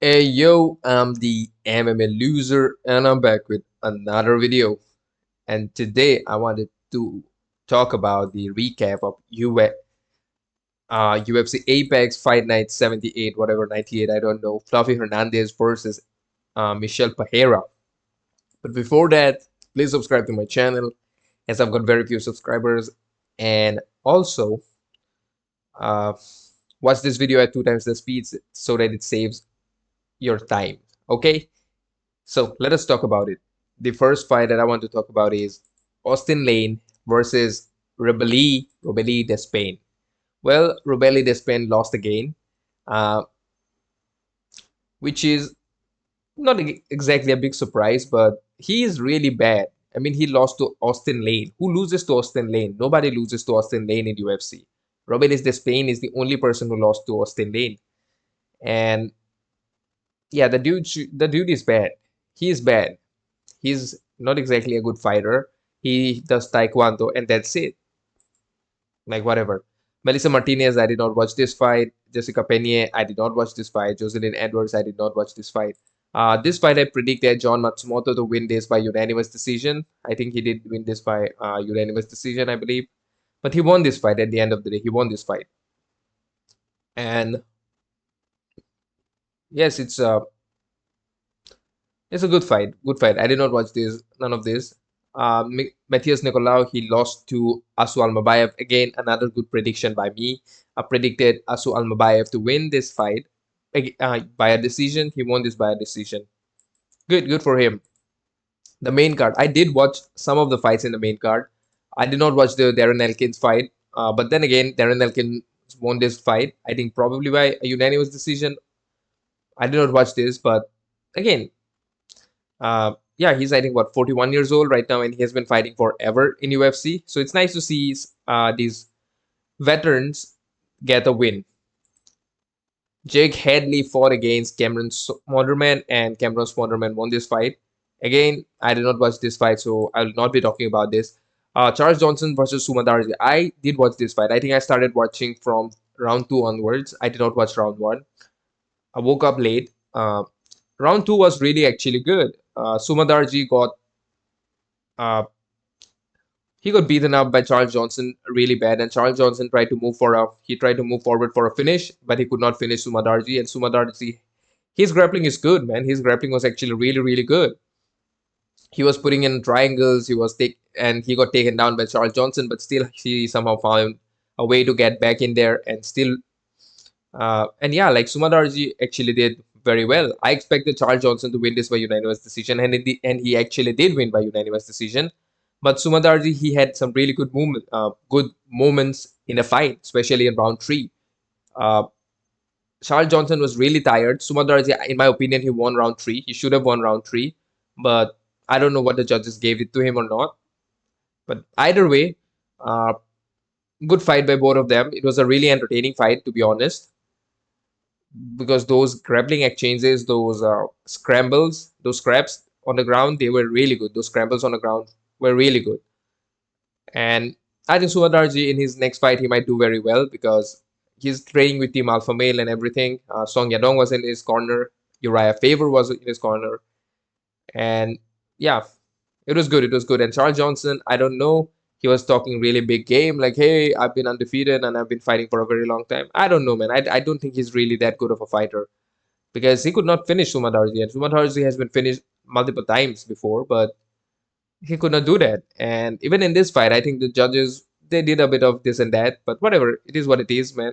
Hey yo, I'm the MMA loser and I'm back with another video. And today I wanted to talk about the recap of UFC Apex Fight Night 78, whatever 98, I don't know. Fluffy Hernandez versus Michel Pereira. But before that, please subscribe to my channel as I've got very few subscribers. And also, uh, watch this video at 2 times the speed so that it saves your time. Okay? So let us talk about it. The first fight that I want to talk about is Austin Lane versus Robeli Despain. Well, Robeli Despain lost again, uh, which is not exactly a big surprise, but he is really bad. I mean, he lost to Austin Lane. Who loses to Austin Lane? Nobody loses to Austin Lane in UFC. Robeli Despain is the only person who lost to Austin Lane. And yeah, the dude is bad. He is bad. He's not exactly a good fighter. He does taekwondo, and that's it. Like whatever. Melissa Martinez, I did not watch this fight. Jessica Pena, I did not watch this fight. Jocelyn Edwards, I did not watch this fight. This fight, I predicted John Matsumoto to win this by unanimous decision. I think he did win this by unanimous decision, I believe. But he won this fight at the end of the day. He won this fight. And yes, it's a good fight. Good fight. I did not watch this. None of this. Matthias Nicolau, he lost to Asu Almabayev. Again, another good prediction by me. I predicted Asu Almabayev to win this fight by a decision. He won this by a decision. Good for him. The main card. I did watch some of the fights in the main card. I did not watch the Darren Elkins fight. But then again, Darren Elkins won this fight. I think probably by a unanimous decision. I did not watch this, but again, yeah, he's I think what 41 years old right now, and he has been fighting forever in UFC. So it's nice to see these veterans get a win. Jake Hadley fought against Cameron Sponderman, and Cameron Sponderman won this fight. Again, I did not watch this fight, so I will not be talking about this. Charles Johnson versus Sumadarji. I did watch this fight. I think I started watching from round 2 onwards. I did not watch round 1. I woke up late. Round 2 was really actually good. Sumadarji uh, got beaten up by Charles Johnson really bad, and Charles Johnson tried to move forward for a finish, but he could not finish Sumadarji. And Sumadarji, his grappling is good, man. His grappling was actually really good. He was putting in triangles. He got taken down by Charles Johnson, but still he somehow found a way to get back in there and still. And yeah, like Sumadarji actually did very well. I expected Charles Johnson to win this by unanimous decision, and he actually did win by unanimous decision. But Sumadarji, he had some really good moments in the fight, especially in round 3. Uh, Charles Johnson was really tired. Sumadarji, in my opinion, he won round 3. He should have won round 3, but I don't know what the judges gave it to him or not. But either way, uh, good fight by both of them. It was a really entertaining fight, to be honest, because those grappling exchanges, those scrambles, those scraps on the ground, they were really good. Those scrambles on the ground were really good. And I think Sumadarji in his next fight, he might do very well because he's training with Team Alpha Male and everything. Song Yadong was in his corner. Uriah Faber was in his corner. And yeah, it was good. It was good. And Charles Johnson, I don't know. He was talking really big game, like, hey, I've been undefeated and I've been fighting for a very long time. I don't know, man. I don't think he's really that good of a fighter because he could not finish Sumadarji. And Sumadarji has been finished multiple times before, but he could not do that. And even in this fight, I think the judges they did a bit of this and that, but whatever, it is what it is, man.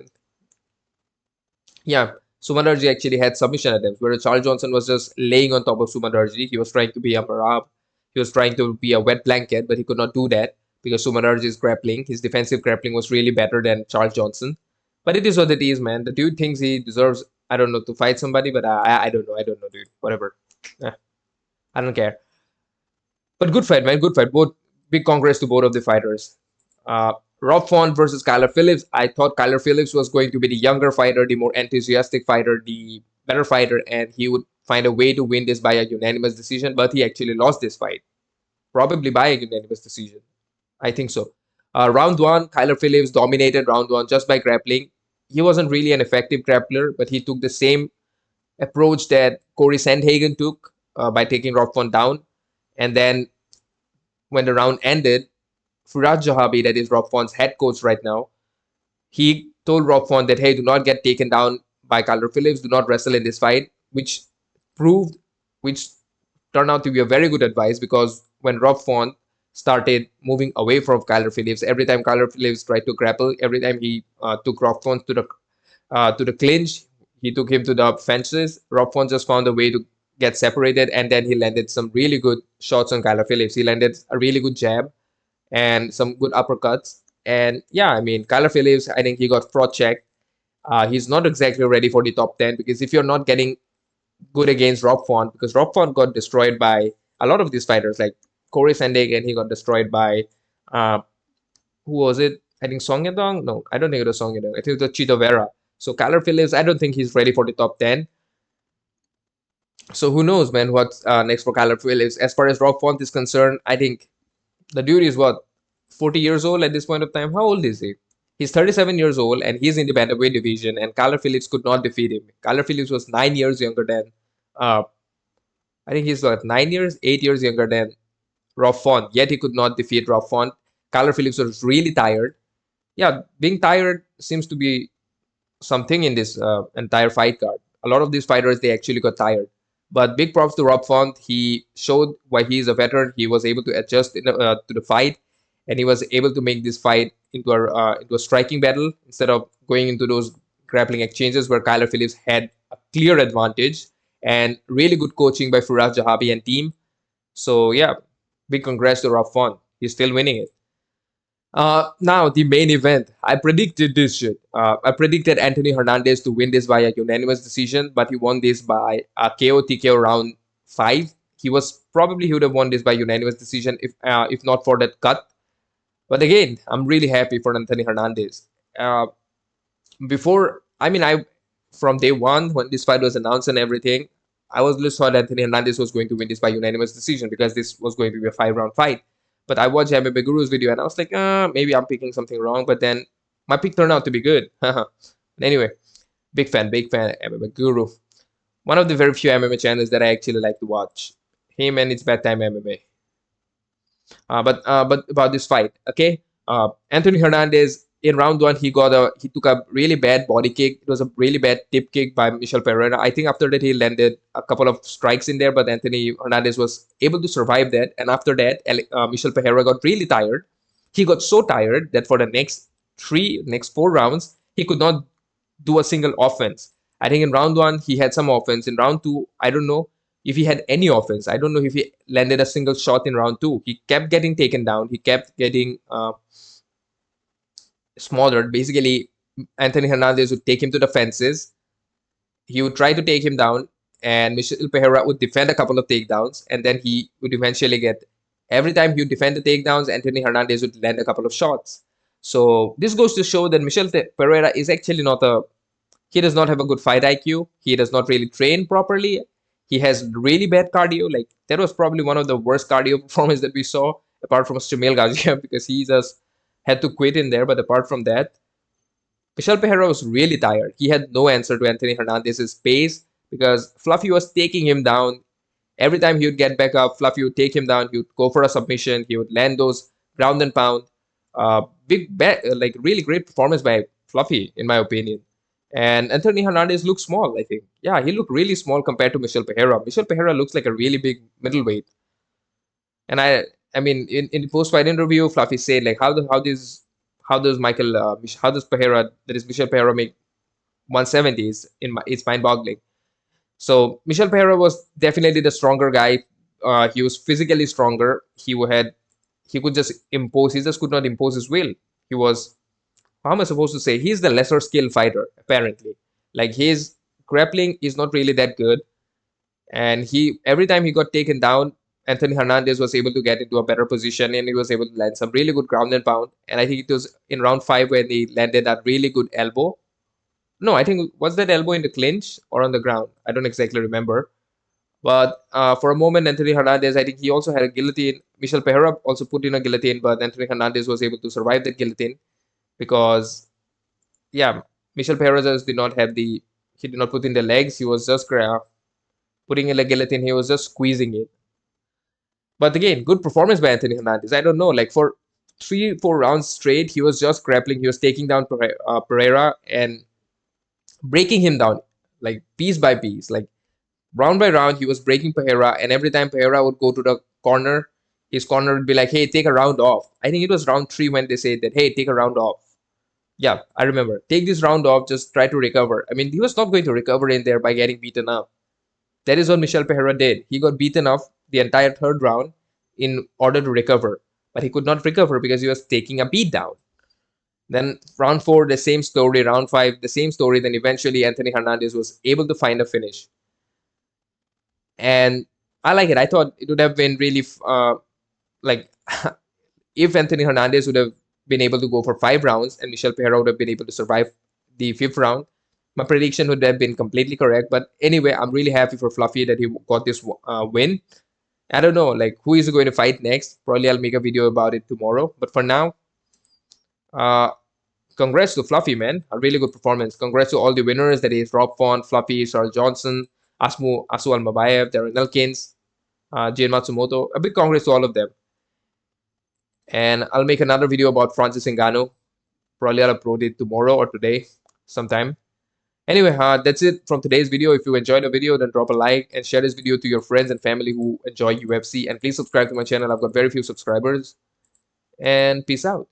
Yeah, Sumadarji actually had submission attempts, whereas Charles Johnson was just laying on top of Sumadarji. He was trying to be a marab, he was trying to be a wet blanket, but he could not do that because Sumadarji's grappling, his defensive grappling was really better than Charles Johnson. But it is what it is, man. The dude thinks he deserves, I don't know, to fight somebody, but I don't know. I don't know, dude. Whatever. Eh, I don't care. But good fight, man. Good fight. Both big congrats to both of the fighters. Rob Font versus Kyler Phillips. I thought Kyler Phillips was going to be the younger fighter, the more enthusiastic fighter, the better fighter, and he would find a way to win this by a unanimous decision. But he actually lost this fight, probably by a unanimous decision. I think so. Round 1, Kyler Phillips dominated round 1 just by grappling. He wasn't really an effective grappler, but he took the same approach that Corey Sandhagen took by taking Rob Font down. And then when the round ended, Firas Zahabi, that is Rob Font's head coach right now, he told Rob Font that, hey, do not get taken down by Kyler Phillips, do not wrestle in this fight, proved, which turned out to be a very good advice, because when Rob Font started moving away from Kyler Phillips, every time Kyler Phillips tried to grapple, every time he took Rob Font to the clinch, he took him to the fences. Rob Font just found a way to get separated, and then he landed some really good shots on Kyler Phillips. He landed a really good jab and some good uppercuts. And yeah, I mean, Kyler Phillips, I think he got fraud checked. He's not exactly ready for the top 10, because if you're not getting good against Rob Font, because Rob Font got destroyed by a lot of these fighters, like Corey Sandhagen, he got destroyed by, uh, who was it? I think Song Yadong? No, I don't think it was Song Yadong. I think it was Chito Vera. So Kyler Phillips, I don't think he's ready for the top 10. So who knows, man, what's next for Kyler Phillips. As far as Rob Font is concerned, I think the dude is what, 40 years old at this point of time? How old is he? He's 37 years old, and he's in the bantamweight division, and Kyler Phillips could not defeat him. Kyler Phillips was 9 years younger than, uh, I think he's what, 9 years, 8 years younger than Rob Font, yet he could not defeat Rob Font. Kyler Phillips was really tired. Yeah, being tired seems to be something in this entire fight card. A lot of these fighters, they actually got tired. But big props to Rob Font. He showed why he is a veteran. He was able to adjust to the fight, and he was able to make this fight into a striking battle instead of going into those grappling exchanges where Kyler Phillips had a clear advantage, and really good coaching by Firas Zahabi and team. So yeah, big congrats to Rob Font. He's still winning it. Now the main event. I predicted this shit. I predicted Anthony Hernandez to win this via unanimous decision, but he won this by KO TKO round 5. He would have won this by unanimous decision if not for that cut. But again, I'm really happy for Anthony Hernandez. Uh, before, I mean, I from day one when this fight was announced and everything, I was just thought Anthony Hernandez was going to win this by unanimous decision, because this was going to be a 5 round fight. But I watched MMA Guru's video and I was like, maybe I'm picking something wrong. But then my pick turned out to be good. Anyway, big fan of MMA Guru. One of the very few MMA channels that I actually like to watch. Him and It's Bedtime MMA. But about this fight, okay? Anthony Hernandez in round 1, he took a really bad body kick. It was a really bad tip kick by Michel Pereira. I think after that he landed a couple of strikes in there, but Anthony Hernandez was able to survive that. And after that, Michel Pereira got really tired. He got so tired that for the next 4 rounds, he could not do a single offense. I think in round 1 he had some offense. In round 2, I don't know if he had any offense. I don't know if he landed a single shot in round 2. He kept getting taken down. He kept getting smothered. Basically, Anthony Hernandez would take him to the fences. He would try to take him down, and Michel Pereira would defend a couple of takedowns, and then he would eventually get. Every time he would defend the takedowns, Anthony Hernandez would land a couple of shots. So this goes to show that Michel Pereira is actually not a. He does not have a good fight IQ. He does not really train properly. He has really bad cardio. Like, that was probably one of the worst cardio performances that we saw, apart from Shamil Gaziev, because he just had to quit in there. But apart from that, Michel Pereira was really tired. He had no answer to Anthony Hernandez's pace, because Fluffy was taking him down. Every time he would get back up, Fluffy would take him down. He would go for a submission. He would land those ground and pound. Like really great performance by Fluffy, in my opinion. And Anthony Hernandez looks small, I think. Yeah, he looked really small compared to Michel Pereira. Michel Pereira looks like a really big middleweight. And I mean, in the post-fight interview, Fluffy said, like, how does Pereira, that is Michel Pereira, make 170s? It's mind-boggling. So Michel Pereira was definitely the stronger guy. He was physically stronger. He could just impose. He just could not impose his will. He was, how am I supposed to say? He's the lesser skill fighter, apparently. Like, his grappling is not really that good. And every time he got taken down, Anthony Hernandez was able to get into a better position, and he was able to land some really good ground and pound. And I think it was in round 5 when he landed a really good elbow. No, I think, was that elbow in the clinch or on the ground? I don't exactly remember. But for a moment, Anthony Hernandez, I think he also had a guillotine. Michel Pereira also put in a guillotine, but Anthony Hernandez was able to survive that guillotine because, yeah, Michel Pereira just did not have the He did not put in the legs. He was just putting in the guillotine. He was just squeezing it. But again, good performance by Anthony Hernandez. I don't know, like for 3-4 rounds straight, he was just grappling. He was taking down Pereira and breaking him down, like piece by piece, like round by round. He was breaking Pereira, and every time Pereira would go to the corner, his corner would be like, "Hey, take a round off." I think it was round 3 when they said that, "Hey, take a round off." Yeah, I remember. Take this round off. Just try to recover. I mean, he was not going to recover in there by getting beaten up. That is what Michel Pereira did. He got beaten up the entire third round in order to recover, but he could not recover because he was taking a beat down. Then round 4, the same story. Round 5, the same story. Then eventually Anthony Hernandez was able to find a finish. And I like it. I thought it would have been really like if Anthony Hernandez would have been able to go for 5 rounds and Michel Pereira would have been able to survive the 5th round, my prediction would have been completely correct. But anyway, I'm really happy for Fluffy that he got this win. I don't know, like, who is going to fight next. Probably I'll make a video about it tomorrow. But for now, congrats to Fluffy, man. A really good performance. Congrats to all the winners. That is Rob Font, Fluffy, Charles Johnson, Asu Almabayev, Darren Elkins, Jane Matsumoto. A big congrats to all of them. And I'll make another video about Francis Ngannou. Probably I'll upload it tomorrow or today sometime. Anyway, that's it from today's video. If you enjoyed the video, then drop a like and share this video to your friends and family who enjoy UFC. And please subscribe to my channel. I've got very few subscribers. And peace out.